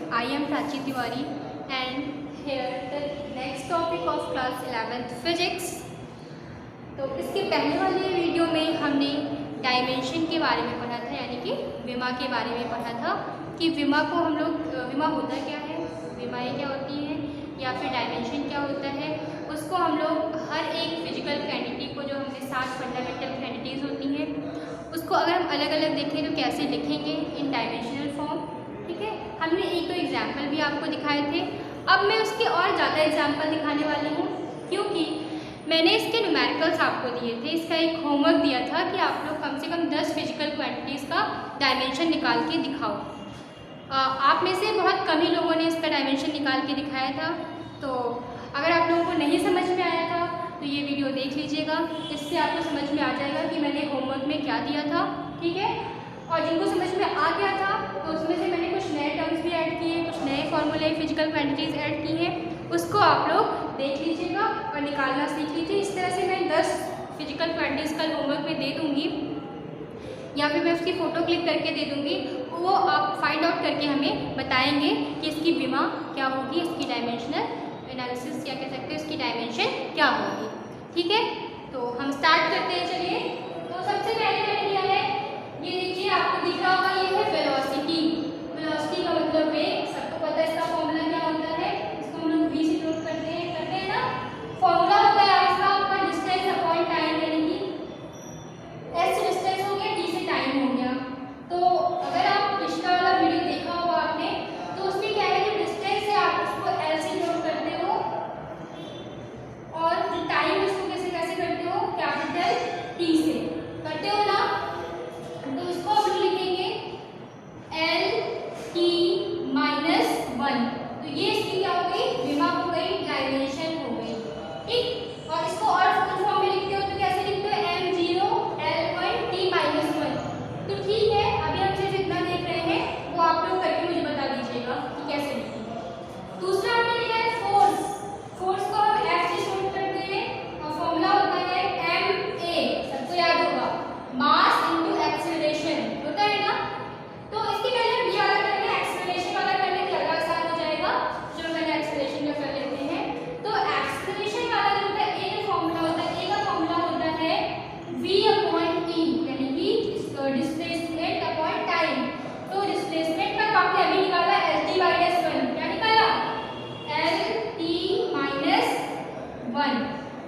I am Prachi Tiwari and here the next topic of class 11th physics। तो इसके पहले वाले video में हमने डायमेंशन के बारे में पढ़ा था, यानी कि विमा के बारे में पढ़ा था कि विमा को हम लोग विमा होता क्या है, विमाएँ क्या होती हैं या फिर डायमेंशन क्या होता है। उसको हम लोग हर एक फिजिकल क्वांटिटी को, जो हमें 7 फंडामेंटल क्वांटिटीज़ होती हैं, उसको अगर हम अलग अलग देखें तो कैसे लिखेंगे इन डायमेंशनल फॉर्म। ठीक है, हमने एक दो एग्जाम्पल भी आपको दिखाए थे। अब मैं उसके और ज़्यादा एग्जाम्पल दिखाने वाली हूँ, क्योंकि मैंने इसके न्यूमेरिकल्स आपको दिए थे। इसका एक होमवर्क दिया था कि आप लोग कम से कम 10 फिजिकल क्वांटिटीज़ का डायमेंशन निकाल के दिखाओ। आप में से बहुत कम ही लोगों ने इसका डायमेंशन निकाल के दिखाया था। तो अगर आप लोगों को नहीं समझ में आया था तो ये वीडियो देख लीजिएगा, इससे आपको समझ में आ जाएगा कि मैंने होमवर्क में क्या दिया था। ठीक है, और जिनको समझ में आ गया था तो उसमें से मैंने कुछ नए टर्म्स भी ऐड किए, कुछ नए फॉर्मूले फिजिकल क्वांटिटीज़ ऐड की हैं, उसको आप लोग देख लीजिएगा और निकालना सीख लीजिए। इस तरह से मैं 10 फिजिकल क्वांटिटीज़ का होमवर्क में दे दूँगी या फिर मैं उसकी फ़ोटो क्लिक करके दे दूँगी, वो आप फाइंड आउट करके हमें बताएंगे कि इसकी विमा क्या होगी, इसकी डायमेंशनल एनालिसिस क्या कह सकते हैं, उसकी डायमेंशन क्या होगी। ठीक है, तो हम स्टार्ट करते हैं। चलिए, तो सबसे पहले मैंने लिया है, ये देखिए आपको दिख रहा होगा, ये है वेलोसिटी। वेलोसिटी का मतलब वेग, सबको पता है इसका फॉर्मूला क्या होता है, इसको हम लोग v से नोट करते हैं ना। फॉर्मूला होता है इसका आपका डिस्टेंस अपॉन टाइम, यानी कि s से डिस्टेंस हो गया, t से टाइम हो गया। तो अगर आप पिछला वाला वीडियो देखा होगा आपने, तो उसमें क्या है, जो डिस्टेंस है आप उसको l से नोट करते हो और जो टाइम उसको कैसे करते हो, कैपिटल T से करते हो ना। तो इसको हम लोग लिखेंगे L T -1। तो ये इसकी क्या हो गई, विमा हो गई, डायमेंशन हो गई। ठीक, और इसको और फुल फॉर्म में लिखते हो तो कैसे लिखते हो, m0 L1 T -1। तो ठीक है, अभी हम सिर्फ इतना देख रहे हैं, वो आप लोग करके मुझे बता दीजिएगा कि कैसे लिखेंगे। दूसरा हमने लिया है फोर्स। फोर्स को हम F से शॉर्ट करते हैं और फॉर्मूला होता है ma, सबको याद होगा, मास इनटू एक्सेलरेशन होता है ना। तो इसके पहले हम ये वाला कर लें, एक्सेलरेशन वाला कर लें, ज़्यादा आसान हो जाएगा। जो पहले एक्सेलरेशन का कर लेते हैं, तो एक्सेलरेशन वाला जो होता है, ए का फॉर्मूला होता है, ए का फॉर्मूला होता है v/e, यानी कि डिस्प्लेसमेंट अपॉन टाइम। तो डिस्प्लेसमेंट का आपने अभी निकाला LT/1, क्या निकाला, LT-1,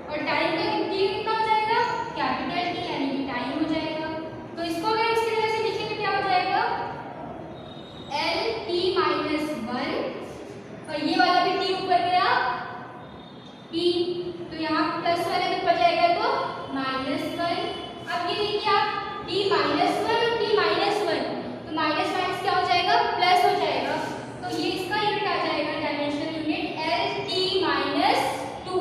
और टाइम का कितना हो जाएगा, कैपिटल T, यानी कि टाइम हो जाएगा। तो इसको अगर इस तरह से लिखें तो क्या हो जाएगा, LT-1, और ये वाला भी T ऊपर गया, T, तो यहाँ प्लस वाला भी ऊपर जाएगा तो -1। अब ये देखिए आप, T-1 और T-1, तो माइनस माइनस क्या हो जाएगा, प्लस हो जाएगा। तो ये इसका यूनिट आ जाएगा, डायमेंशनल यूनिट LT-2।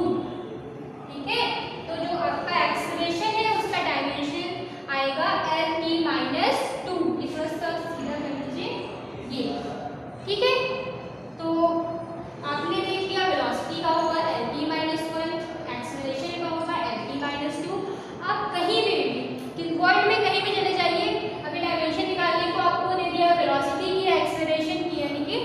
ठीक है, तो जो आपका एक्सेलरेशन है उसका डायमेंशन आएगा LT-2। इसको सीधा कर लीजिए ये। ठीक है, तो आपने देख लिया वेलोसिटी का होगा LT-1, एक्सेलरेशन का होगा LT-2। आप कहीं भी वर्ल्ड में कहीं भी चले जाइए, अभी डायमेंशन निकालने को आपको दे दिया वेलोसिटी की, एक्सेलरेशन की, यानी कि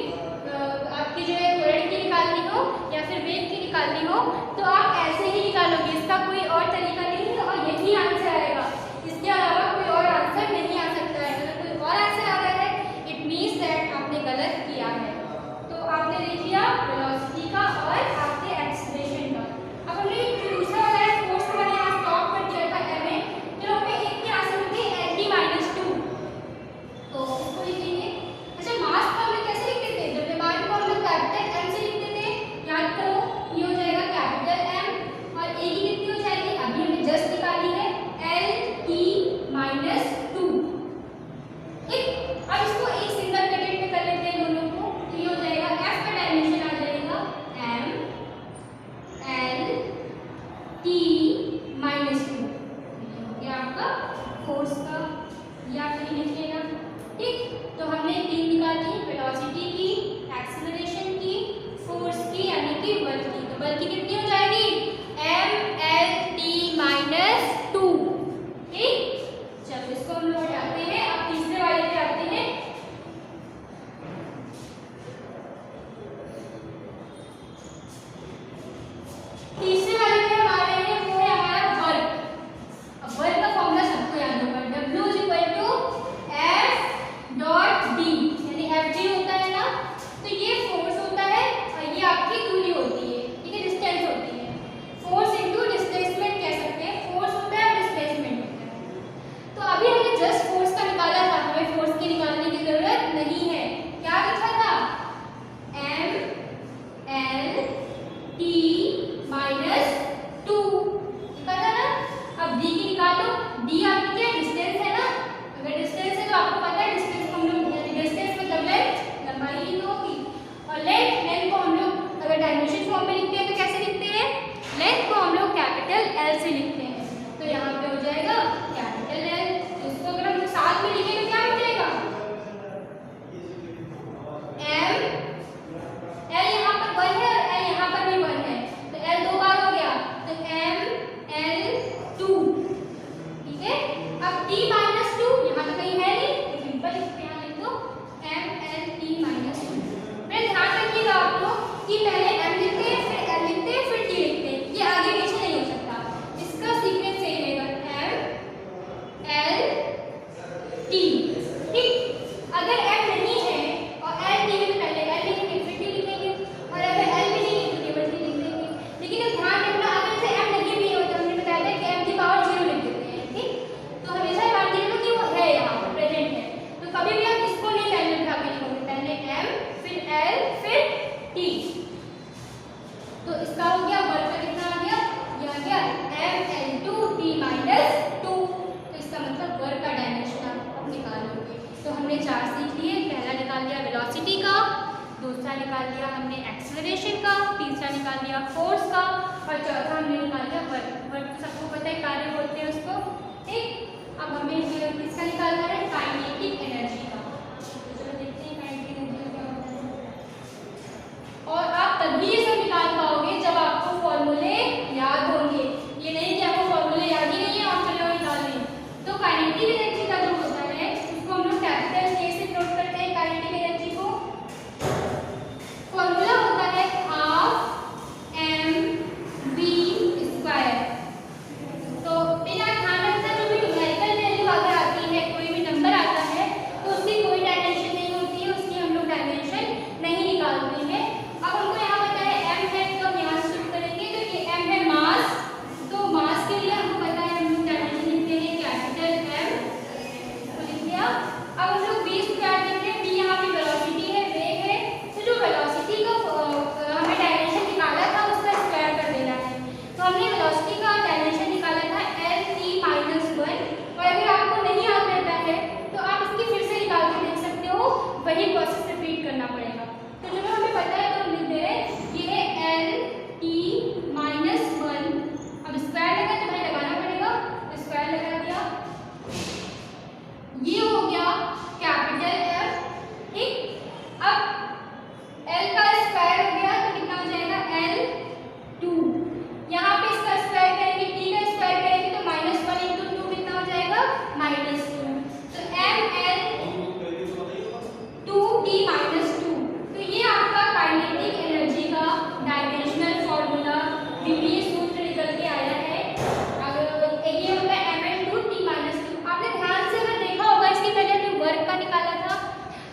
आपकी जो है करंट की निकालनी हो या फिर वेग की निकालनी हो, तो आप ऐसे ही निकालोगे, इसका कोई और तरीका नहीं है और यही आंसर आएगा। इसके अलावा कोई और आंसर नहीं आ सकता है। अगर कोई और आंसर आ रहा है, इट मीन्स दैट आपने गलत किया है। तो आपने देख लिया वेलोसिटी का और आपके एक्सेलरेशन का। अब हमने दूसरा वाला है फोर्स का, मैंने यहाँ स्टॉप कर दिया था एम ए। चलो हमें एक के आंसर होंगे LT-2, तो इसको लिखेंगे। अच्छा, मास को हम लोग कैसे लिखते थे, जब विमान को हम लोग कैपिटल M से लिखते थे, याद करो, ये हो जाएगा कैपिटल M और ए की कितनी हो जाएगी, अभी हमने जस्ट निकाली है, LT-2। ठीक, अब इसको एक सिंगल ब्रैकेट में कर लेते हैं दोनों को, तो ये हो जाएगा F का डायमेंशन आ जाएगा M LT-2, ये आपका फोर्स का, ये आप नहीं लिखिएगा। ठीक, तो हमने 3 निकाली, वेलोसिटी की, एक्सेलरेशन की, फोर्स की, यानी कि बल की। तो बल की कितनी हो जाएगी, MLT-2। ठीक, चलो इसको हम लोग हटाते हैं। अब तीसरे वाले पे आते हैं। टी। तो इसका हो गया वर्क का कितना आ गया, ये आ गया ml2t - 2। तो इसका मतलब वर्क का डायमेंशन आप निकाल लोगे। तो हमने 4 सीख लिए। पहला निकाल लिया वेलोसिटी का, दूसरा निकाल लिया हमने एक्सेलरेशन का, तीसरा निकाल लिया फोर्स का, और चौथा हमने निकाल लिया वर्क। वर्क तो सबको पता है, कार्य बोलते हैं उसको, ठीक। अब हमें किसका निकालना है, काइनेटिक एनर्जी का। तो चलो देखते हैं काइनेटिक एनर्जी क्या होता है। और आप तभी ये सब निकाल पाओगे जब आपको फॉर्मूले याद होंगे। ये नहीं कि आपको फॉर्मूले याद ही नहीं है और चलो निकाल लें। तो काइनेटिक एनर्जी का जो होता है उसको हम लोग कैपिटल के से नोट करते हैं। काइनेटिक एनर्जी को फॉर्मूला होता है ½ mv²। तो बिना ध्यान रखना, जो भी न्यूमेरिकल वैल्यू अगर आती है, कोई भी नंबर आता है, तो उसकी कोई डायमेंशन नहीं होती है, उसकी हम लोग डायमेंशन नहीं निकालते हैं। अब हमको यहाँ पता है m है, तो हम यहाँ से शुरू करेंगे। तो ये m है मास, तो मास के लिए हमको पता है हम लोग डायमेंशन लिखते हैं कैपिटल M, तो लिख दिया। अब हम लोग v² लिख रहे हैं। v यहाँ पे वेलोसिटी है, वेग है। तो जो वेलोसिटी का हमें डायमेंशन निकाला था उसका स्क्वायर कर देना है। तो हमने वेलोसिटी का डायमेंशन निकाला था Lt - 1। और अगर आपको नहीं याद रहता है तो आप इसकी फिर से निकाल के देख सकते हो, वही प्रोसेस रिपीट करना पड़ेगा। तो जो हमें पता है तो हम लिख दे रहे हैं, ये है Lt - 1। अब स्क्वायर लगा तो भाई लगाना पड़ेगा, तो स्क्वायर लगा दिया। ये हो गया कैपिटल F, ठीक। अब L का स्क्वायर हो गया तो कितना हो जाएगा, L2। यहाँ पे इसका स्क्वायर करेंगे, T का स्क्वायर करेंगे तो -1 × 2 कितना हो जाएगा, -2। तो ml2t - 2। तो ये आपका काइनेटिक एनर्जी का डायमेंशनल फॉर्मूला, विमीय सूत्र निकल के आया है। अगर ये होता है ml2t - 2। आपने ध्यान से अगर देखा होगा, इसके पहले हमने वर्क का निकाला था,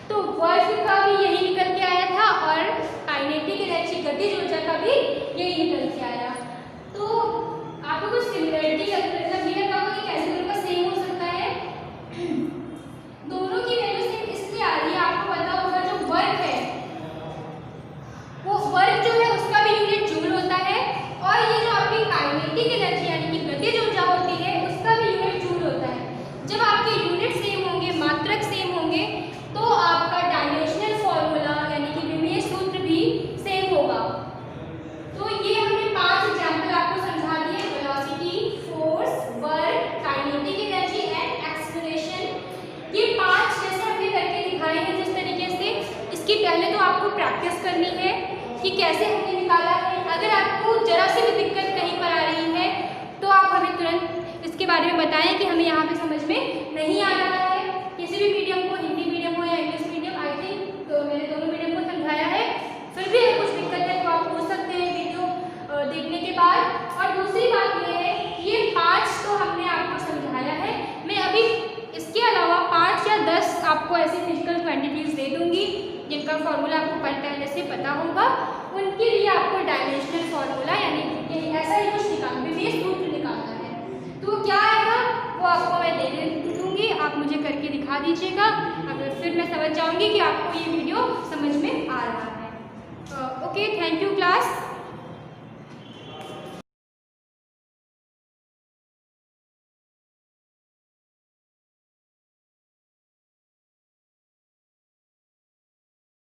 तो वर्क का भी यही निकल के आया था, और काइनेटिक एनर्जी गतिज ऊर्जा का भी यही निकल के आया। तो आपको कुछ सिमिलरिटी मतलब ये लगा होगा कि कैसे दोनों का सेम हो सकता है। दोनों की वैल्यू सेम इसलिए आ रही है, आपको पता होगा जो वर्क है, वो वर्क जो है उसका भी यूनिट जूल होता है, और ये जो आपकी काइनेटिक एनर्जी यानी कि गतिज ऊर्जा होती है, उसका भी यूनिट जूल होता है। जब आपके यूनिट सेम होंगे, मात्रक सेम होंगे, तो आपका डायमेंशनल फॉर्मूला यानी कि विमीय सूत्र भी सेम होगा। तो ये हमने 5 एग्जाम्पल आपको समझा दिए, velocity, force, work, kinetic energy and acceleration. ये 5 जैसे हमने करके दिखाए हैं जिस तरीके से। इसकी पहले तो आपको प्रैक्टिस करनी है कि कैसे हमने निकाला है। अगर आपको जरा सी भी दिक्कत कहीं पर आ रही है तो आप हमें तुरंत इसके बारे में बताएं कि हमें यहाँ पे समझ में नहीं आ रहा है। किसी भी मीडियम को, हिंदी मीडियम हो या इंग्लिश मीडियम, आई थिंक तो मैंने दोनों मीडियम को समझाया है। फिर भी कुछ दिक्कत है तो आप पूछ सकते हैं वीडियो देखने के बाद। और दूसरी बात ये है, ये 5 तो हमने आपको समझाया है। मैं अभी इसके अलावा 5 या 10 आपको ऐसी फिजिकल क्वांटिटीज दे दूंगी जिनका फॉर्मूला आपको पहले से पता होगा। उनके लिए आपको डायमेंशनल फॉर्मूला यानी कि ऐसा ही कुछ निकालना, विमीय सूत्र निकालना है। तो क्या आएगा वो आपको मैं दे दूँगी, आप मुझे करके दिखा दीजिएगा। अगर फिर मैं समझ जाऊँगी कि आपको ये वीडियो समझ में आ रहा है। Okay, thank you class.